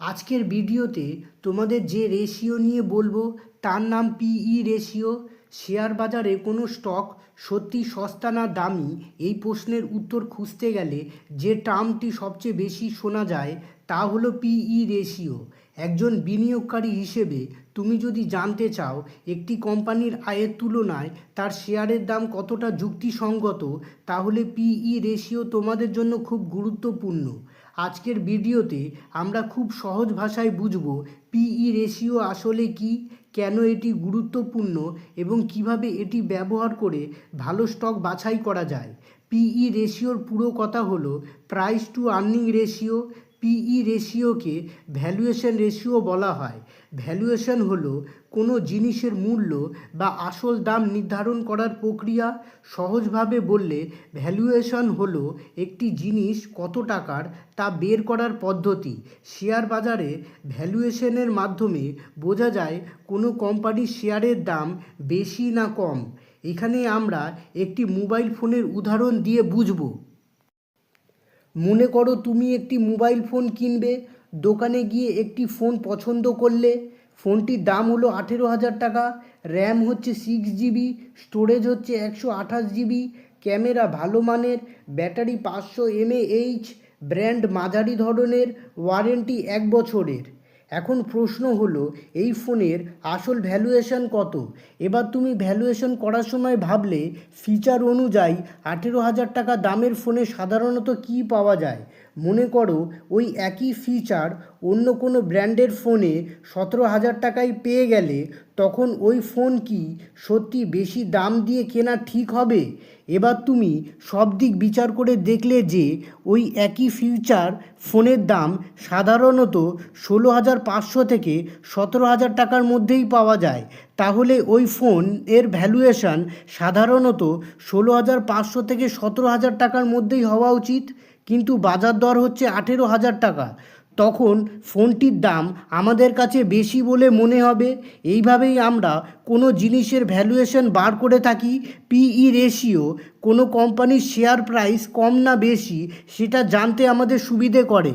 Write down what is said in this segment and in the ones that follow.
আজকের ভিডিওতে তোমাদের যে রেশিও নিয়ে বলবো তার নাম পিই রেশিও। শেয়ার বাজারে কোনো স্টক সত্যি সস্তা না দামি, এই প্রশ্নের উত্তর খুঁজতে গেলে যে টার্মটি সবচেয়ে বেশি শোনা যায় তা হলো পিই রেশিও। একজন বিনিয়োগকারী হিসেবে তুমি যদি জানতে চাও একটি কোম্পানির আয়ের তুলনায় তার শেয়ারের দাম কতটা যুক্তিসঙ্গত, তাহলে পিই রেশিও তোমাদের জন্য খুব গুরুত্বপূর্ণ। আজকের ভিডিওতে আমরা খুব সহজ ভাষায় বুঝব পিই রেশিও আসলে কি, কেন এটি গুরুত্বপূর্ণ এবং কিভাবে এটি ব্যবহার করে ভালো স্টক বাছাই করা যায়। পিই রেশিওর পুরো কথা হলো price to earning ratio. PE রেশিওকে ভ্যালুয়েশন রেশিও বলা হয়। ভ্যালুয়েশন হলো কোনো জিনিসের মূল্য বা আসল দাম নির্ধারণ করার প্রক্রিয়া। সহজভাবে বললে ভ্যালুয়েশন হলো একটি জিনিস কত টাকার তা বের করার পদ্ধতি। শেয়ার বাজারে ভ্যালুয়েশনের মাধ্যমে বোঝা যায় কোনো কোম্পানির শেয়ারের দাম বেশি না কম। এখানে আমরা একটি মোবাইল ফোনের উদাহরণ দিয়ে বুঝব। মনে করো তুমি একটি মোবাইল ফোন কিনবে। দোকানে গিয়ে একটি ফোন পছন্দ করলে। ফোনটির দাম হলো 18,000 টাকা। র্যাম হচ্ছে 6 GB, স্টোরেজ হচ্ছে 128 GB, ক্যামেরা ভালো মানের, ব্যাটারি 500 mAh, ব্র্যান্ড মাঝারি ধরনের, ওয়ারেন্টি 1 বছরের। এখন প্রশ্ন হলো এই ফোনের আসল ভ্যালুয়েশন কত। এবার তুমি ভ্যালুয়েশন করার সময় ভাবলে ফিচার অনুযায়ী 18,000 টাকা দামের ফোনে সাধারণত কি পাওয়া যায়। মনে করো ওই একই ফিচার অন্য কোনো ব্র্যান্ডের ফোনে 17,000 টাকায় পেয়ে গেলে তখন ওই ফোন কি সত্যি বেশি দাম দিয়ে কেনা ঠিক হবে? এবার তুমি সব দিক বিচার করে দেখলে যে ওই একই ফিচার ফোনের দাম সাধারণত 16,500 থেকে 17,000 টাকার মধ্যেই পাওয়া যায়। তাহলে ওই ফোন এর ভ্যালুয়েশন সাধারণত 16,500 থেকে 17,000 টাকার মধ্যেই হওয়া উচিত, কিন্তু বাজার দর হচ্ছে 18,000 টাকা। তখন ফোনটির দাম আমাদের কাছে বেশি বলে মনে হবে। এইভাবেই আমরা কোনো জিনিসের ভ্যালুয়েশন বার করে থাকি। পিই রেশিও কোনো কোম্পানির শেয়ার প্রাইস কম না বেশি সেটা জানতে আমাদের সুবিধে করে।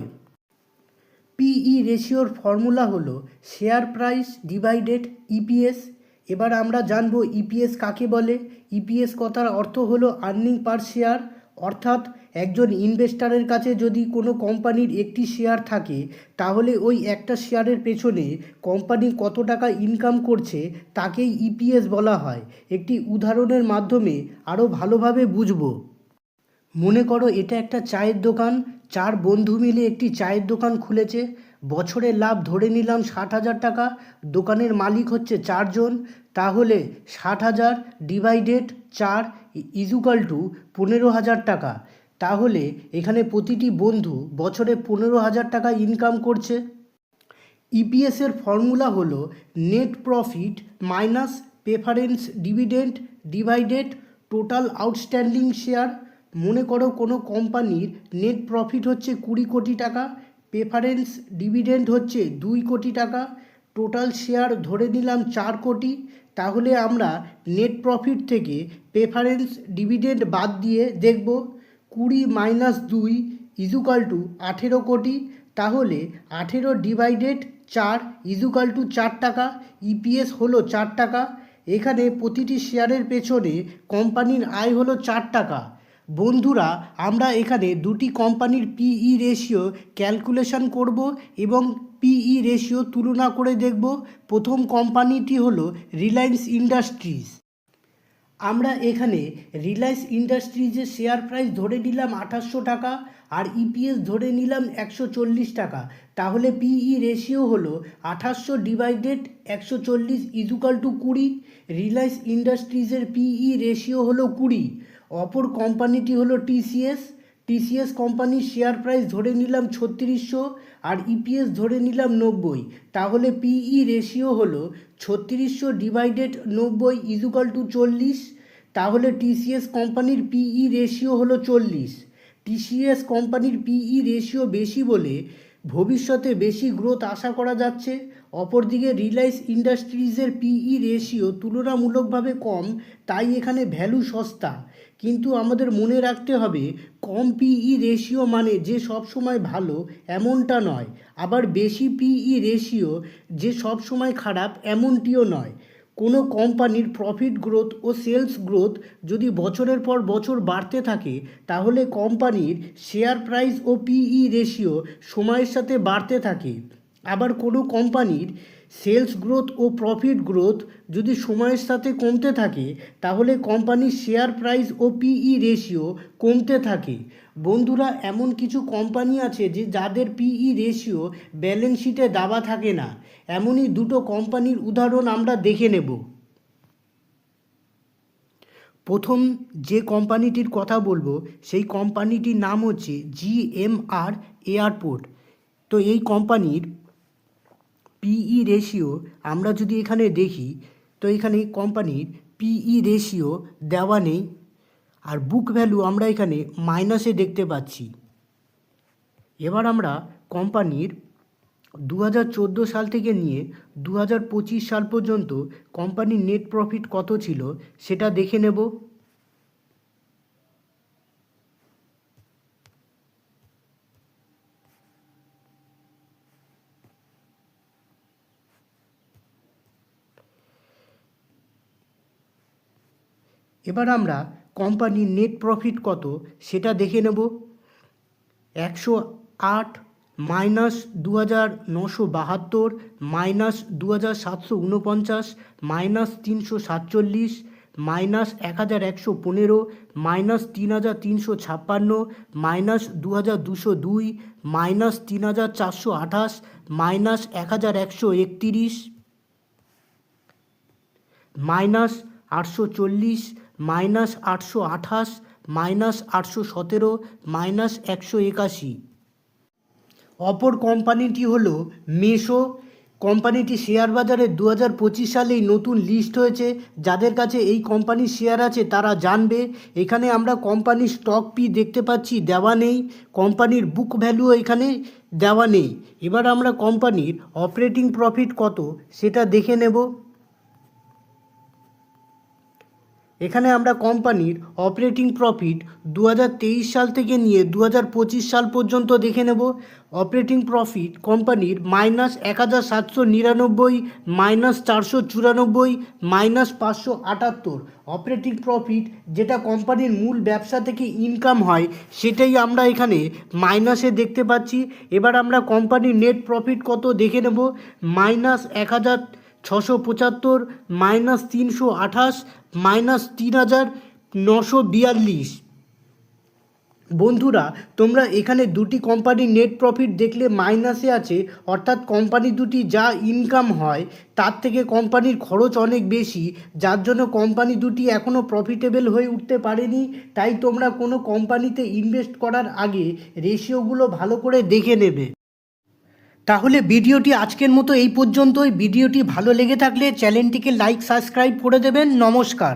পিই রেশিওর ফর্মুলা হলো শেয়ার প্রাইস ডিভাইডেড ইপিএস। এবার আমরা জানবো ইপিএস কাকে বলে। ইপিএস কথার অর্থ হলো আর্নিং পার শেয়ার। অর্থাৎ একজন ইনভেস্টারের কাছে যদি কোনো কোম্পানির একটি শেয়ার থাকে, তাহলে ওই একটা শেয়ারের পেছনে কোম্পানি কত টাকা ইনকাম করছে তাকেই ইপিএস বলা হয়। একটি উদাহরণের মাধ্যমে আরও ভালোভাবে বুঝবো। মনে করো এটা একটা চায়ের দোকান। 4 বন্ধু মিলে একটি চায়ের দোকান খুলেছে। বছরের লাভ ধরে নিলাম 60,000 টাকা। দোকানের মালিক হচ্ছে 4 জন। তাহলে 60,000 ডিভাইডেড 4 ইজুকাল টু 15,000 টাকা। তাহলে এখানে প্রতিটি বন্ধু বছরে 15,000 টাকা ইনকাম করছে। ইপিএসের ফর্মুলা হলো net profit minus preference dividend divided total outstanding share. মনে করো কোনো কোম্পানির নেট প্রফিট হচ্ছে 20 কোটি টাকা, প্রেফারেন্স ডিভিডেন্ড হচ্ছে 2 কোটি টাকা, টোটাল শেয়ার ধরে নিলাম 4 কোটি। তাহলে আমরা নেট প্রফিট থেকে প্রেফারেন্স ডিভিডেন্ড বাদ দিয়ে দেখব 20 মাইনাস 2 ইজুকাল টু 18 কোটি। তাহলে 18 ডিভাইডেড 4 ইজুকাল টু 4 টাকা। ইপিএস হলো 4 টাকা। এখানে প্রতিটি শেয়ারের পেছনে কোম্পানির আয় হলো 4 টাকা। বন্ধুরা, আমরা এখানে দুটি কোম্পানির পিই রেশিও ক্যালকুলেশন করব এবং পিই রেশিও তুলনা করে দেখব। প্রথম কোম্পানিটি হলো রিলায়েন্স ইন্ডাস্ট্রিজ। আমরা এখানে রিলায়েন্স ইন্ডাস্ট্রিজের শেয়ার প্রাইস ধরে নিলাম 2800 টাকা আর ইপিএস ধরে নিলাম 140 টাকা। তাহলে পিই রেশিও হলো 2800 ডিভাইডেড 140 ইজুকাল টু 20। রিলায়েন্স ইন্ডাস্ট্রিজের পিই রেশিও হলো 20। অপর কোম্পানিটি হলো টিসিএস। টিসিএস কোম্পানির শেয়ার প্রাইস ধরে নিলাম 3600 আর ইপিএস ধরে নিলাম 90। তাহলে পিই রেশিও হলো 3600 ডিভাইডেড 90 ইজুকাল টু 40। তাহলে টিসিএস কোম্পানির পিই রেশিও হলো 40। টিসিএস কোম্পানির পিই রেশিও বেশি বলে ভবিষ্যতে বেশি গ্রোথ আশা করা যাচ্ছে। অপরদিকে রিলায়েন্স ইন্ডাস্ট্রিজের পিই রেশিও তুলনামূলকভাবে কম, তাই এখানে ভ্যালু সস্তা। কিন্তু আমাদের মনে রাখতে হবে কম পিই রেশিও মানে যে সব সময় ভালো এমনটা নয়, আবার বেশি পিই রেশিও যে সব সময় খারাপ এমনটিও নয়। কোনো কোম্পানির প্রফিট গ্রোথ ও সেলস গ্রোথ যদি বছরের পর বছর বাড়তে থাকে তাহলে কোম্পানির শেয়ার প্রাইস ও পিই রেশিও সময়ের সাথে বাড়তে থাকে। আবার কোনো কোম্পানির সেলস গ্রোথ ও প্রফিট গ্রোথ যদি সময়ের সাথে কমতে থাকে তাহলে কোম্পানির শেয়ার প্রাইস ও পিই রেশিও কমতে থাকে। বন্ধুরা, এমন কিছু কোম্পানি আছে যে যাদের পিই রেশিও ব্যালেন্স শিটে দেওয়া থাকে না। এমনই দুটো কোম্পানির উদাহরণ আমরা দেখে নেব। প্রথম যে কোম্পানিটির কথা বলবো সেই কোম্পানিটির নাম হচ্ছে জিএমআর এয়ারপোর্ট। তো এই কোম্পানির পিই রেশিও আমরা যদি এখানে দেখি তো এখানে কোম্পানির পিই রেশিও দেওয়া নেই, আর বুক ভ্যালু আমরা এখানে মাইনাসে দেখতে পাচ্ছি। এবার আমরা কোম্পানির 2014 সাল থেকে নিয়ে 2025 সাল পর্যন্ত কোম্পানির নেট প্রফিট কত ছিল সেটা দেখে নেব। এবার আমরা কোম্পানির নেট প্রফিট কত সেটা দেখে নেব। 108 minus 2972 minus 2749 minus 347 minus 1115 minus 3356 minus 2202 minus 3428 minus 1131 minus 840 minus 828 minus 817 minus 181। অপর কোম্পানিটি হলো মেসো। কোম্পানিটি শেয়ার বাজারে 2025 সালেই নতুন লিস্ট হয়েছে। যাদের কাছে এই কোম্পানির শেয়ার আছে তারা জানবে। এখানে আমরা কোম্পানির স্টক পি দেখতে পাচ্ছি, দেওয়া নেই। কোম্পানির বুক ভ্যালুও এখানে দেওয়া নেই। এবার আমরা কোম্পানির অপারেটিং প্রফিট কত সেটা দেখে নেব। এখানে আমরা কোম্পানির অপারেটিং প্রফিট 2023 সাল থেকে নিয়ে 2025 সাল পর্যন্ত দেখে নেব। অপারেটিং প্রফিট কোম্পানির minus 1799 minus 494 minus 578। Operating profit যেটা কোম্পানির মূল ব্যবসা থেকে ইনকাম হয় সেটাই আমরা এখানে মাইনাসে দেখতে পাচ্ছি। এবার আমরা কোম্পানির নেট প্রফিট কত দেখে নেব। Minus 1675 minus 328 minus 3942। বন্ধুরা, তোমরা এখানে দুটি কোম্পানির নেট প্রফিট দেখলে মাইনাসে আছে, অর্থাৎ কোম্পানি দুটি যা ইনকাম হয় তার থেকে কোম্পানির খরচ অনেক বেশি, যার জন্য কোম্পানি দুটি এখনও প্রফিটেবল হয়ে উঠতে পারেনি। তাই তোমরা কোনো কোম্পানিতে ইনভেস্ট করার আগে রেশিওগুলো ভালো করে দেখে নেবে। তাহলে ভিডিওটি আজকের মতো এই পর্যন্তই। ভিডিওটি ভালো লেগে থাকলে চ্যানেলটিকে লাইক সাবস্ক্রাইব করে দেবেন। নমস্কার।